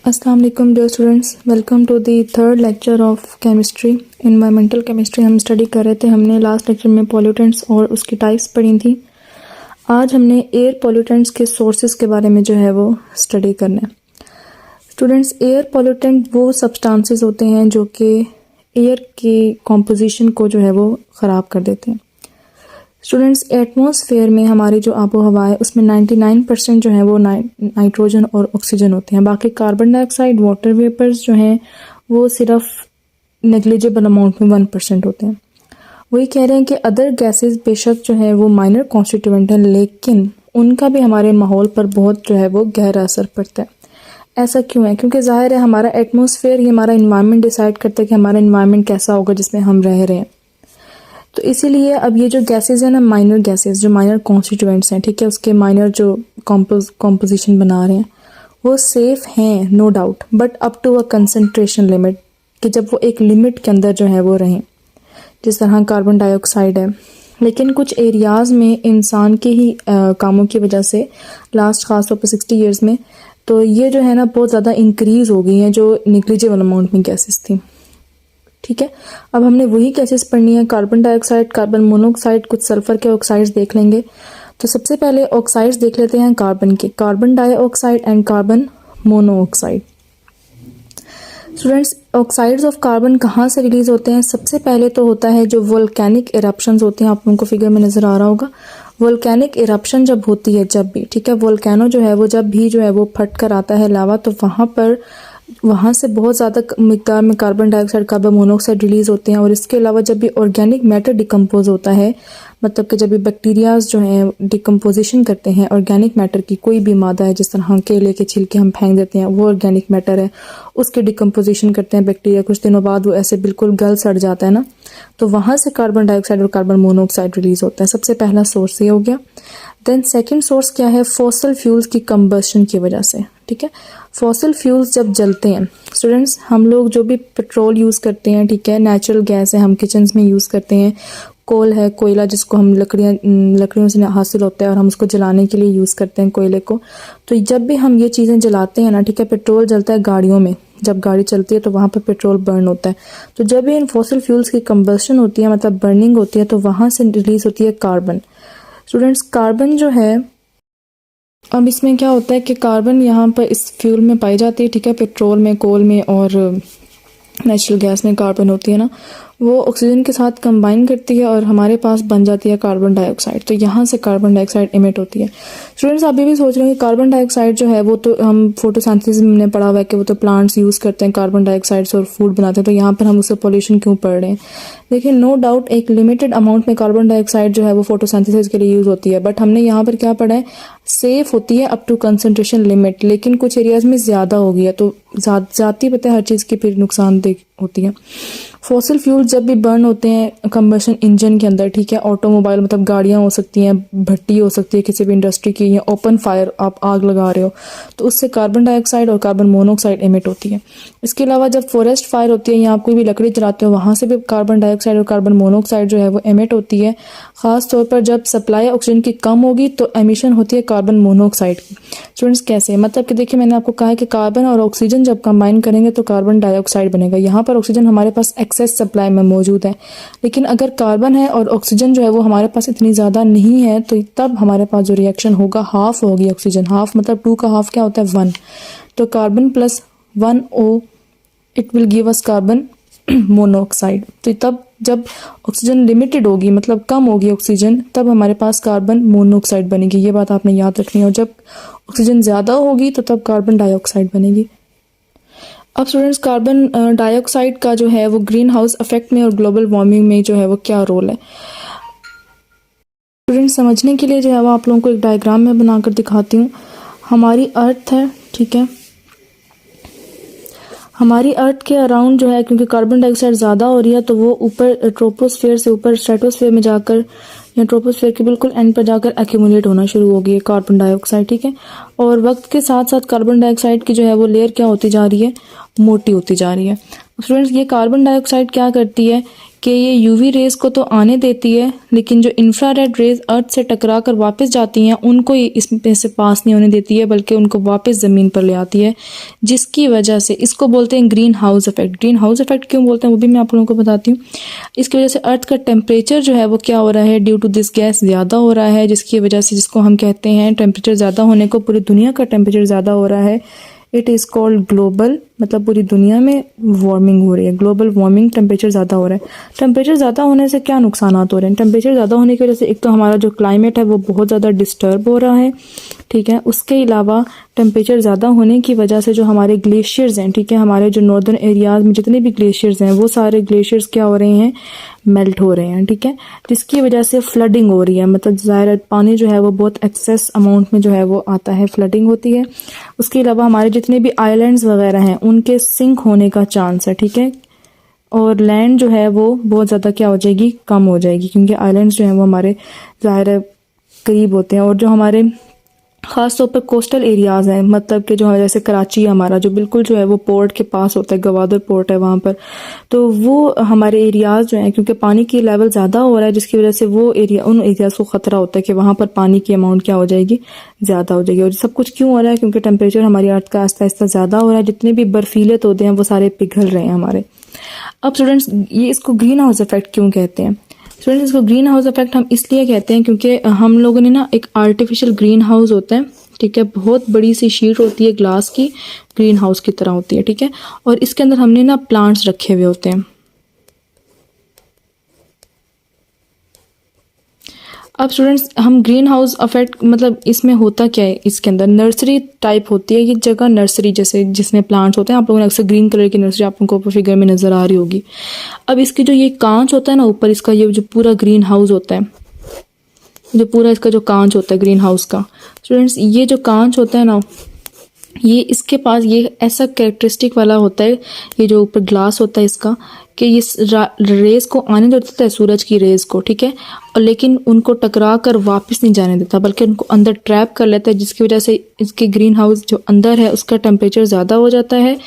अस्सलाम वालेकुम dear students, welcome to the third lecture of chemistry. Environmental chemistry हम study कर रहे थे। हमने लास्ट लेक्चर में पॉल्यूटेंट्स और उसकी टाइप्स पढ़ी थी। आज हमने एयर पॉल्यूटेंट्स के सोर्सेज के बारे में जो है वो स्टडी करना है। स्टूडेंट्स, एयर पॉल्यूटेंट वो सब्सटेंसेस होते हैं जो कि एयर की कॉम्पोजिशन को जो है वो ख़राब कर देते हैं। स्टूडेंट्स, एटमॉस्फेयर में हमारी जो आबो हवा है उसमें 99% जो है वो नाइट्रोजन और ऑक्सीजन होते हैं। बाकी कार्बन डाइऑक्साइड, वाटर वेपर्स जो हैं वो सिर्फ नेग्लिजिबल अमाउंट में 1% होते हैं। वही कह रहे हैं कि अदर गैसेस बेशक जो है वो माइनर कॉन्स्टिट्यूएंट हैं, लेकिन उनका भी हमारे माहौल पर बहुत जो है वो गहरा असर पड़ता है। ऐसा क्यों है? क्योंकि जाहिर है हमारा एटमॉस्फेयर ही हमारा इन्वायरमेंट डिसाइड करता है कि हमारा इन्वायरमेंट कैसा होगा जिसमें हम रह रहे हैं। तो इसीलिए अब ये जो गैसेस हैं ना, माइनर गैसेस जो माइनर कॉन्स्टिट्यूएंट्स हैं, ठीक है, उसके माइनर जो कॉम्पोजिशन बना रहे हैं वो सेफ हैं, no doubt, but up to a concentration limit, कि जब वो एक लिमिट के अंदर जो है वो रहें। जिस तरह कार्बन डाइऑक्साइड है, लेकिन कुछ एरियाज़ में इंसान के ही कामों की वजह से लास्ट खास तौर पर 60 ईयर्स में तो ये जो है ना बहुत ज़्यादा इंक्रीज़ हो गई हैं जो निग्लिजिबल अमाउंट में गैसेस थी। ठीक है, अब हमने वही गैसेस पढ़नी है, कार्बन डाइऑक्साइड, कार्बन मोनोऑक्साइड, कुछ सल्फर के ऑक्साइड्स देख लेंगे। तो सबसे पहले ऑक्साइड्स देख लेते हैं कार्बन के, carbon dioxide and carbon monoxide. Students, oxides of carbon कहाँ से रिलीज होते हैं? सबसे पहले तो होता है जो वोल्केनिक इरप्शंस होते हैं, आप लोगों को फिगर में नजर आ रहा होगा। वोल्केनिक इरप्शन जब होती है, जब भी, ठीक है, वोल्केनो जो है वो जब भी जो है वो फट कर आता है लावा, तो वहाँ से बहुत ज़्यादा मिकदार में carbon dioxide, carbon monoxide release होते हैं। और इसके अलावा जब भी ऑर्गेनिक मैटर डिकम्पोज होता है, मतलब कि जब भी बैक्टीरियाज जो हैं डिकम्पोजिशन करते हैं ऑर्गेनिक मैटर की, कोई भी मादा है, जिस तरह केले के छिलके हम फेंक देते हैं, वो ऑर्गेनिक मैटर है, उसके डिकम्पोजिशन करते हैं बैक्टीरिया, कुछ दिनों बाद वो ऐसे बिल्कुल गल सड़ जाता है ना, तो वहाँ से कार्बन डाइऑक्साइड और कार्बन मोनोऑक्साइड रिलीज़ होता है। सबसे पहला सोर्स ये हो गया। देन सेकेंड सोर्स क्या है? फॉसल फ्यूल्स की कंबशन की वजह से। ठीक है, फॉसल फ्यूल्स जब जलते हैं स्टूडेंट्स, हम लोग जो भी पेट्रोल यूज़ करते हैं, ठीक है, नेचुरल गैस है, हम किचन में यूज़ करते हैं, कोल है, कोयला जिसको हम लकड़ियों से हासिल होता है और हम उसको जलाने के लिए यूज़ करते हैं कोयले को। तो जब भी हम ये चीज़ें जलाते हैं ना, ठीक है, पेट्रोल जलता है गाड़ियों में, जब गाड़ी चलती है तो वहाँ पर पेट्रोल बर्न होता है। तो जब भी इन फॉसल फ्यूल्स की कंबशन होती है, मतलब बर्निंग होती है, तो वहाँ से रिलीज होती है कार्बन। स्टूडेंट्स, कार्बन जो है, अब इसमें क्या होता है कि कार्बन यहाँ पर इस फ्यूल में पाई जाती है, ठीक है, पेट्रोल में, कोल में और नेचुरल गैस में कार्बन होती है ना, वो ऑक्सीजन के साथ कंबाइन करती है और हमारे पास बन जाती है कार्बन डाइऑक्साइड। तो यहाँ से कार्बन डाइऑक्साइड इमिट होती है। स्टूडेंट्स, आप ये भी सोच रहे हैं कि कार्बन डाइऑक्साइड जो है वो तो हम फोटोसिंथेसिस में हमने पढ़ा हुआ है कि वो तो प्लांट्स यूज़ करते हैं कार्बन डाइऑक्साइड और फूड बनाते हैं, तो यहाँ पर हम उससे पॉल्यूशन क्यों पढ़ रहे हैं? देखिए, नो डाउट एक लिमिटेड अमाउंट में कार्बन डाइऑक्साइड जो है वो फोटोसिंथेसिस के लिए यूज़ होती है, बट हमने यहाँ पर क्या पढ़ा है? सेफ होती है अप टू कंसंट्रेशन लिमिट, लेकिन कुछ एरियाज में ज़्यादा हो गया तो ज़्यादा पता है हर चीज़ की फिर नुकसानदेह होती है। फॉसिल फ्यूल जब भी बर्न होते हैं कंबशन इंजन के अंदर, ठीक है, ऑटोमोबाइल मतलब गाड़ियाँ हो सकती हैं, भट्टी हो सकती है किसी भी इंडस्ट्री की, या ओपन फायर आप आग लगा रहे हो, तो उससे कार्बन डाइऑक्साइड और कार्बन मोनोऑक्साइड एमिट होती है। इसके अलावा जब फॉरेस्ट फायर होती है या आप कोई भी लकड़ी जलाते हो, वहाँ से भी कार्बन डाइऑक्साइड और कार्बन मोनोऑक्साइड जो है वो एमिट होती है। ख़ास तौर पर जब सप्लाई ऑक्सीजन की कम होगी तो एमिशन होती है कार्बन मोनोऑक्साइड की। स्टूडेंट्स, कैसे? मतलब कि देखिए, मैंने आपको कहा है कि कार्बन और ऑक्सीजन जब कंबाइन करेंगे तो कार्बन डाइऑक्साइड बनेगा। यहाँ पर ऑक्सीजन हमारे पास एक्सेस सप्लाई में मौजूद है, लेकिन अगर कार्बन है और ऑक्सीजन जो है वो हमारे पास इतनी ज़्यादा नहीं है, तो तब हमारे पास जो रिएक्शन होगा हाफ होगी ऑक्सीजन। हाफ मतलब 2 का हाफ क्या होता है? 1। तो carbon plus 1 O it will give us carbon monoxide. तो तब जब ऑक्सीजन लिमिटेड होगी, मतलब कम होगी ऑक्सीजन, तब हमारे पास कार्बन मोनोऑक्साइड बनेगी। ये बात आपने याद रखनी है। और जब ऑक्सीजन ज़्यादा होगी तो तब कार्बन डाइऑक्साइड बनेगी। अब स्टूडेंट्स, कार्बन डाइऑक्साइड का जो है वो ग्रीन हाउस इफेक्ट में और ग्लोबल वार्मिंग में जो है वो क्या रोल है? स्टूडेंट्स, समझने के लिए जो है वो आप लोगों को एक डायग्राम में बनाकर दिखाती हूँ। हमारी अर्थ है, ठीक है, हमारी अर्थ के अराउंड जो है, क्योंकि कार्बन डाइऑक्साइड ज़्यादा हो रही है तो वो ऊपर ट्रोपोस्फेयर से ऊपर स्ट्रेटोस्फेयर में जाकर या ट्रोपोस्फेयर के बिल्कुल एंड पर जाकर एक्यूमुलेट होना शुरू हो गई है कार्बन डाइऑक्साइड, ठीक है। और वक्त के साथ साथ कार्बन डाइऑक्साइड की जो है वो लेयर क्या होती जा रही है? मोटी होती जा रही है। स्टूडेंट्स, ये कार्बन डाइऑक्साइड क्या करती है कि ये यूवी रेज को तो आने देती है, लेकिन जो इंफ्रारेड रेज अर्थ से टकरा कर वापस जाती हैं उनको ये इसमें से पास नहीं होने देती है, बल्कि उनको वापस ज़मीन पर ले आती है, जिसकी वजह से इसको बोलते हैं greenhouse effect. Green house effect क्यों बोलते हैं वो भी मैं आप लोगों को बताती हूँ। इसकी वजह से अर्थ का टेम्परेचर जो है वो क्या हो रहा है, ड्यू टू दिस गैस ज़्यादा हो रहा है, जिसकी वजह से, जिसको हम कहते हैं टेम्परेचर ज़्यादा होने को, पूरी दुनिया का टेम्परेचर ज़्यादा हो रहा है। इट इज़ कॉल्ड ग्लोबल, मतलब पूरी दुनिया में वार्मिंग हो रही है, ग्लोबल वार्मिंग, टेम्परेचर ज़्यादा हो रहा है। टेम्परेचर ज़्यादा होने से क्या नुकसानात हो रहे हैं? टेम्परेचर ज़्यादा होने की वजह से एक तो हमारा जो क्लाइमेट है वो बहुत ज़्यादा डिस्टर्ब हो रहा है, ठीक है। उसके अलावा टेम्परेचर ज़्यादा होने की वजह से जो हमारे ग्लेशियर्स हैं, ठीक है, हमारे जो नॉर्दर्न एरियाज़ में जितने भी ग्लेशियर्स हैं वो सारे ग्लेशियर्स क्या हो रहे हैं, मेल्ट हो रहे हैं, ठीक है, जिसकी वजह से फ्लडिंग हो रही है। मतलब ज़ाहिर पानी जो है वो बहुत एक्सेस अमाउंट में जो है वो आता है, फ्लडिंग होती है। उसके अलावा हमारे जितने भी आइलैंड्स वगैरह हैं उनके सिंक होने का चांस है, ठीक है, और लैंड जो है वो बहुत ज़्यादा क्या हो जाएगी, कम हो जाएगी, क्योंकि आइलैंड्स जो हैं वो हमारे ज़ाहिर करीब होते हैं। और जो हमारे ख़ास तौर पर कोस्टल एरियाज़ हैं, मतलब कि जो है जैसे कराची हमारा जो बिल्कुल जो है वो पोर्ट के पास होता है, गवादर पोर्ट है वहाँ पर, तो वो हमारे एरियाज़ जो हैं, क्योंकि पानी की लेवल ज़्यादा हो रहा है, जिसकी वजह से वो एरिया, उन एरियाज़ को ख़तरा होता है कि वहाँ पर पानी की अमाउंट क्या हो जाएगी, ज़्यादा हो जाएगी। और सब कुछ क्यों हो रहा है? क्योंकि टेम्परेचर हमारी अर्थ का आहिस्ता आहिस्ता ज़्यादा हो रहा है, जितने भी बर्फीले तोदे हैं वो सारे पिघल रहे हैं हमारे। अब स्टूडेंट्स, ये इसको ग्रीन हाउस इफेक्ट क्यों कहते हैं? स्टूडेंट्स, इसको ग्रीन हाउस इफेक्ट हम इसलिए कहते हैं क्योंकि हम लोगों ने ना एक आर्टिफिशियल ग्रीन हाउस होता है, ठीक है, बहुत बड़ी सी शीट होती है ग्लास की, ग्रीन हाउस की तरह होती है, ठीक है, और इसके अंदर हमने ना प्लांट्स रखे हुए होते हैं। अब स्टूडेंट्स, हम ग्रीन हाउस इफेक्ट मतलब इसमें होता क्या है, इसके अंदर नर्सरी टाइप होती है, ये जगह नर्सरी जैसे जिसमें प्लांट्स होते हैं, आप लोगों ने अक्सर ग्रीन कलर की नर्सरी आप लोगों को फिगर में नज़र आ रही होगी। अब इसकी जो ये कांच होता है ना ऊपर, इसका ये जो पूरा ग्रीन हाउस होता है, जो पूरा इसका जो कांच होता है ग्रीन हाउस का, स्टूडेंट्स ये जो कांच होता है ना, ये इसके पास ये ऐसा कैरेक्टरिस्टिक वाला होता है, ये जो ऊपर ग्लास होता है इसका, कि ये रेज को आने देता है, सूरज की रेज को, ठीक है, और लेकिन उनको टकरा कर वापस नहीं जाने देता, बल्कि उनको अंदर ट्रैप कर लेता है, जिसकी वजह से इसके ग्रीन हाउस जो अंदर है उसका टेम्परेचर ज़्यादा हो जाता है,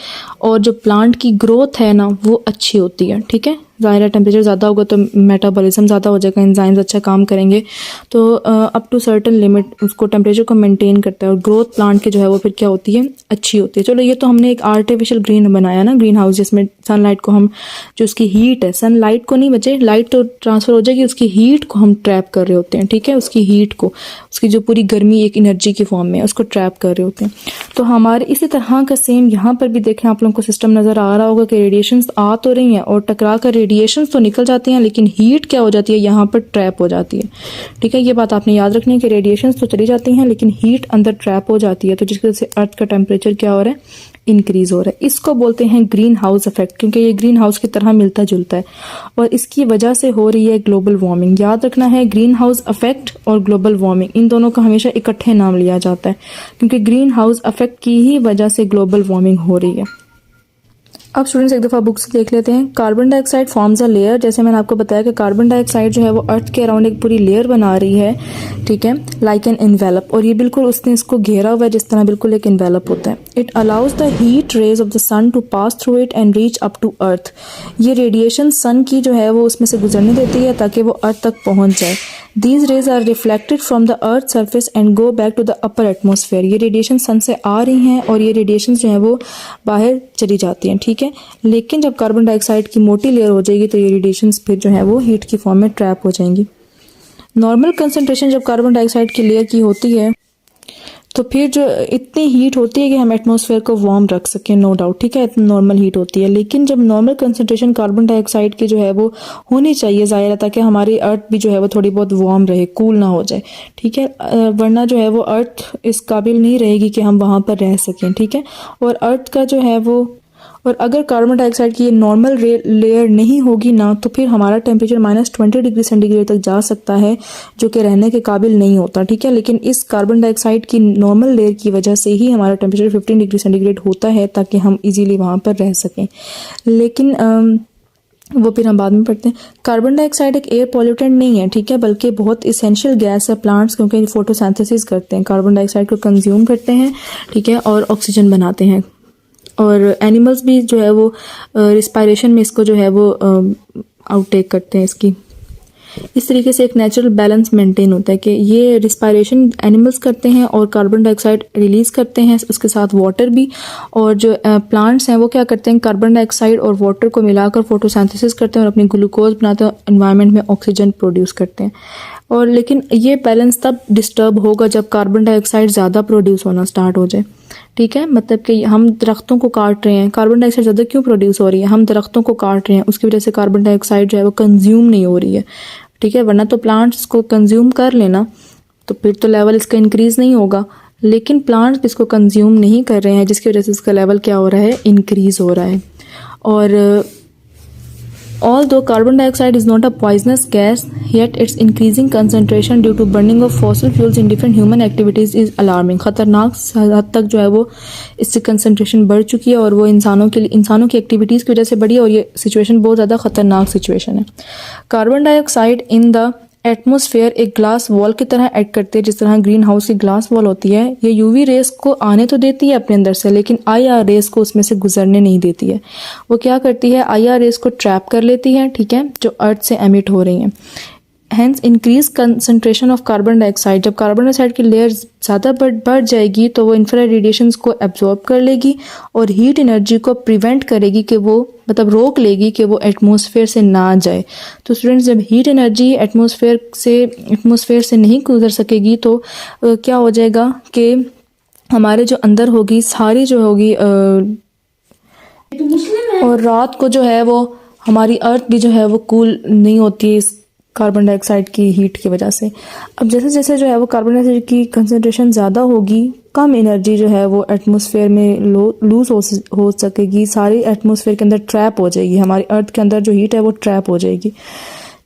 और जो प्लांट की ग्रोथ है ना वो अच्छी होती है, ठीक है। ज़ाहिर है टेम्परेचर ज़्यादा होगा तो मेटाबॉलिज्म ज़्यादा हो जाएगा, एंजाइम्स अच्छा काम करेंगे, तो अप टू सर्टेन लिमिट उसको टेम्परेचर को मेंटेन करता है, और ग्रोथ प्लांट की जो है वो फिर क्या होती है, अच्छी होती है। चलो, ये तो हमने एक आर्टिफिशियल ग्रीन बनाया ना, ग्रीन हाउस, जिसमें सनलाइट को हम, जो उसकी हीट है, सनलाइट को नहीं बचे, लाइट तो ट्रांसफ़र हो जाएगी, उसकी हीट को हम ट्रैप कर रहे होते हैं, ठीक है, उसकी हीट को, उसकी जो पूरी गर्मी एक एनर्जी की फॉर्म में है उसको ट्रैप कर रहे होते हैं। तो हमारे इसी तरह का सेम यहाँ पर भी देखें, आप लोगों को सिस्टम नज़र आ रहा होगा कि रेडिएशंस आ तो रही हैं और टकरा कर रेडिएशंस तो निकल जाती हैं, लेकिन हीट क्या हो जाती है, यहाँ पर ट्रैप हो जाती है, ठीक है। ये बात आपने याद रखनी है कि रेडिएशंस तो चली जाती हैं लेकिन हीट अंदर ट्रैप हो जाती है, तो जिसकी वजह से अर्थ का टेम्परेचर क्या हो रहा है, इंक्रीज हो रहा है। इसको बोलते हैं ग्रीन हाउस इफेक्ट, क्योंकि ये ग्रीन हाउस की तरह मिलता जुलता है, और इसकी वजह से हो रही है ग्लोबल वार्मिंग। याद रखना है, ग्रीन हाउस इफेक्ट और ग्लोबल वार्मिंग, इन दोनों का हमेशा इकट्ठे नाम लिया जाता है, क्योंकि ग्रीन हाउस इफेक्ट की ही वजह से ग्लोबल वार्मिंग हो रही है। अब स्टूडेंट्स एक दफ़ा बुक्स देख लेते हैं। Carbon dioxide forms a layer, जैसे मैंने आपको बताया कि कार्बन डाइऑक्साइड जो है वो अर्थ के अराउंड एक पूरी लेयर बना रही है, ठीक है, लाइक एन एनवेलप, और ये बिल्कुल उसने इसको घेरा हुआ है जिस तरह बिल्कुल एक एनवेलप होता है। It allows the heat rays of the sun to pass through it and reach up to earth. ये रेडिएशन सन की जो है वो उसमें से गुजरने देती है ताकि वो अर्थ तक पहुंच जाए। These rays are reflected from the earth surface and go back to the upper atmosphere। ये रेडिएशन सन से आ रही हैं और ये रेडिएशन जो है वो बाहर चली जाती हैं, ठीक है, लेकिन जब कार्बन डाइऑक्साइड की मोटी लेयर हो जाएगी तो ये रेडिएशन फिर जो है वो हीट की फॉर्म में ट्रैप हो जाएंगी। नॉर्मल कंसंट्रेशन जब कार्बन डाइऑक्साइड की लेयर की होती है तो फिर जो इतनी हीट होती है कि हम एटमॉस्फेयर को वार्म रख सकें, नो डाउट, ठीक है, इतनी नॉर्मल हीट होती है। लेकिन जब नॉर्मल कंसंट्रेशन कार्बन डाइऑक्साइड की जो है वो होनी चाहिए ज़ाहिर है, ताकि हमारी अर्थ भी जो है वो थोड़ी बहुत वार्म रहे, कूल ना हो जाए, ठीक है, वरना जो है वो अर्थ इस काबिल नहीं रहेगी कि हम वहाँ पर रह सकें, ठीक है। और अर्थ का जो है वो, और अगर कार्बन डाइऑक्साइड की ये नॉर्मल लेयर नहीं होगी ना तो फिर हमारा टेम्परेचर -20 डिग्री सेंटीग्रेड तक जा सकता है, जो कि रहने के काबिल नहीं होता, ठीक है। लेकिन इस कार्बन डाइऑक्साइड की नॉर्मल लेयर की वजह से ही हमारा टेम्परेचर 15 डिग्री सेंटीग्रेड होता है ताकि हम इजीली वहाँ पर रह सकें। लेकिन वो फिर हम बाद में पढ़ते हैं। कार्बन डाइऑक्साइड एक एयर पॉल्यूटेंट नहीं है, ठीक है, बल्कि बहुत इसेंशियल गैस है प्लांट्स, क्योंकि फोटोसिंथेसिस करते हैं, कार्बन डाइऑक्साइड को कंज्यूम करते हैं, ठीक है, और ऑक्सीजन बनाते हैं। और एनिमल्स भी जो है वो रिस्पायरेशन में इसको जो है वो आउटटेक करते हैं इसकी। इस तरीके से एक नेचुरल बैलेंस मेंटेन होता है कि ये रिस्पायरेशन एनिमल्स करते हैं और कार्बन डाइऑक्साइड रिलीज करते हैं, उसके साथ वाटर भी। और जो प्लांट्स हैं वो क्या करते हैं, कार्बन डाइऑक्साइड और वाटर को मिलाकर फोटोसिंथेसिस करते हैं और अपनी ग्लूकोज बनाते हैं, एनवायरनमेंट में ऑक्सीजन प्रोड्यूस करते हैं। और लेकिन ये बैलेंस तब डिस्टर्ब होगा जब कार्बन डाइऑक्साइड ज़्यादा प्रोड्यूस होना स्टार्ट हो जाए। ठीक है, मतलब कि हम दरख्तों को काट रहे हैं, कार्बन डाइऑक्साइड ज़्यादा क्यों प्रोड्यूस हो रही है, हम दरख्तों को काट रहे हैं, उसकी वजह से कार्बन डाइऑक्साइड जो है वो कंज्यूम नहीं हो रही है। ठीक है, वरना तो प्लांट्स को कंज्यूम कर लेना तो फिर तो लेवल इसका इंक्रीज़ नहीं होगा, लेकिन प्लांट्स इसको कंज्यूम नहीं कर रहे हैं जिसकी वजह से इसका लेवल क्या हो रहा है, इंक्रीज़ हो रहा है। और although carbon dioxide is not a poisonous gas, yet its increasing concentration due to burning of fossil fuels in different human activities is alarming। खतरनाक हद तक जो है वो इससे कंसंट्रेशन बढ़ चुकी है और वो इंसानों की एक्टिविटीज़ की वजह से बढ़ी है और ये सिचुएशन बहुत ज़्यादा ख़तरनाक सिचुएशन है। Carbon dioxide in the atmosphere एक ग्लास वॉल की तरह एक्ट करती है, जिस तरह ग्रीन हाउस की ग्लास वॉल होती है। ये यूवी रेस को आने तो देती है अपने अंदर से, लेकिन IR रेस को उसमें से गुजरने नहीं देती है। वो क्या करती है, IR रेस को ट्रैप कर लेती है, ठीक है, जो अर्थ से एमिट हो रही हैं। Hence increase concentration of carbon dioxide, जब कार्बन डाइऑक्साइड की लेयर ज़्यादा बढ़ जाएगी तो वो इंफ्रारेड रेडिएशंस को एब्जॉर्ब कर लेगी और हीट एनर्जी को प्रिवेंट करेगी कि वो मतलब रोक लेगी कि वो एटमॉस्फेयर से ना जाए। तो स्टूडेंट्स, जब हीट एनर्जी एटमॉस्फेयर से नहीं गुजर सकेगी तो क्या हो जाएगा कि हमारे जो अंदर होगी सारी जो होगी और रात को जो है वो हमारी अर्थ भी जो है वो कूल नहीं होती है इस कार्बन डाइऑक्साइड की हीट की वजह से। अब जैसे जैसे जो है वो कार्बन डाइऑक्साइड की कंसंट्रेशन ज़्यादा होगी, कम एनर्जी जो है वो एटमॉस्फेयर में लूज हो सकेगी, सारी एटमॉस्फेयर के अंदर ट्रैप हो जाएगी, हमारी अर्थ के अंदर जो हीट है वो ट्रैप हो जाएगी।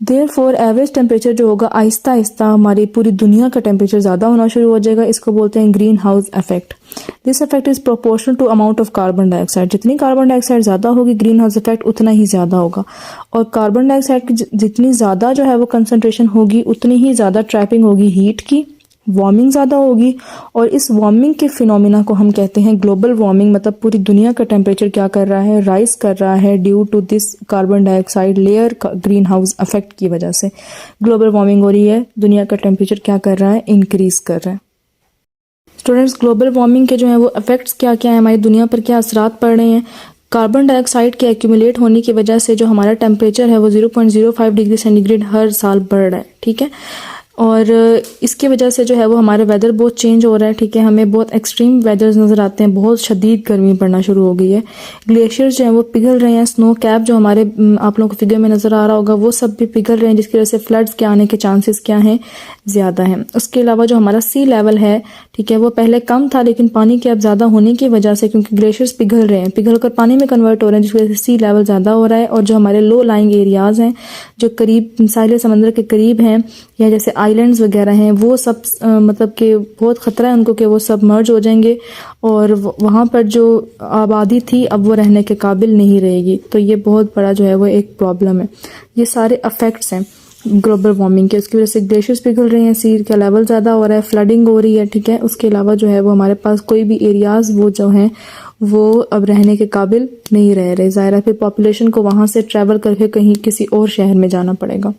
देयरफॉर एवरेज टेम्परेचर जो होगा आहिस्ता आहिस्ता हमारी पूरी दुनिया का टेम्परेचर ज़्यादा होना शुरू हो जाएगा। इसको बोलते हैं greenhouse effect. This effect is proportional to amount of carbon dioxide. जितनी कार्बन डाइऑक्साइड ज़्यादा होगी ग्रीन हाउस इफेक्ट उतना ही ज़्यादा होगा, और कार्बन डाइऑक्साइड की जितनी ज़्यादा जो है वो कंसनट्रेशन होगी उतनी ही ज़्यादा ट्रैपिंग होगी हीट की, वार्मिंग ज़्यादा होगी। और इस वार्मिंग के फिनोमिना को हम कहते हैं ग्लोबल वार्मिंग। मतलब पूरी दुनिया का टेम्परेचर क्या कर रहा है, राइज कर रहा है due to this carbon dioxide layer greenhouse effect की वजह से ग्लोबल वार्मिंग हो रही है। दुनिया का टेम्परेचर क्या कर रहा है, इंक्रीज कर रहा है। स्टूडेंट्स, ग्लोबल वार्मिंग के जो है वो इफेक्ट्स क्या क्या है, हमारी दुनिया पर क्या असरात पड़ रहे हैं। कार्बन डाइऑक्साइड के एक्यूमुलेट होने की वजह से जो हमारा टेम्परेचर है वो 0.05 डिग्री सेंटीग्रेड हर साल बढ़ रहा है। ठीक है, और इसकी वजह से जो है वो हमारे वेदर बहुत चेंज हो रहा है। ठीक है, हमें बहुत एक्सट्रीम वेदर्स नज़र आते हैं, बहुत शदीद गर्मी पड़ना शुरू हो गई है। ग्लेशियर्स जो हैं वो पिघल रहे हैं, स्नो कैप जो हमारे आप लोगों को फिगर में नज़र आ रहा होगा वो सब भी पिघल रहे हैं, जिसकी वजह से फ्लड्स के आने के चांसेस क्या हैं, ज़्यादा हैं। उसके अलावा जो हमारा सी लेवल है, ठीक है, वो पहले कम था लेकिन पानी के अब ज़्यादा होने की वजह से, क्योंकि ग्लेशियर्स पिघल रहे हैं, पिघल कर पानी में कन्वर्ट हो रहे हैं, जिसकी वजह से सी लेवल ज़्यादा हो रहा है। और जो हमारे लो लाइंग एरियाज़ हैं जो करीब साहिल समंदर के करीब हैं या जैसे आइलैंड्स वगैरह हैं, वो सब मतलब कि बहुत ख़तरा है उनको कि वो सब मर्ज हो जाएंगे और वहाँ पर जो आबादी थी अब वो रहने के काबिल नहीं रहेगी। तो ये बहुत बड़ा जो है वो एक प्रॉब्लम है। ये सारे अफेक्ट्स हैं ग्लोबल वार्मिंग के। उसकी वजह से ग्लेशियर्स पिघल रहे हैं, सी का लेवल ज़्यादा हो रहा है, फ्लडिंग हो रही है। ठीक है, उसके अलावा जो है वो हमारे पास कोई भी एरियाज़ वो जो हैं वो अब रहने के काबिल नहीं रह रहे। ज़ाहिर है फिर पॉपुलेशन को वहाँ से ट्रैवल करके कहीं किसी और शहर में जाना पड़ेगा।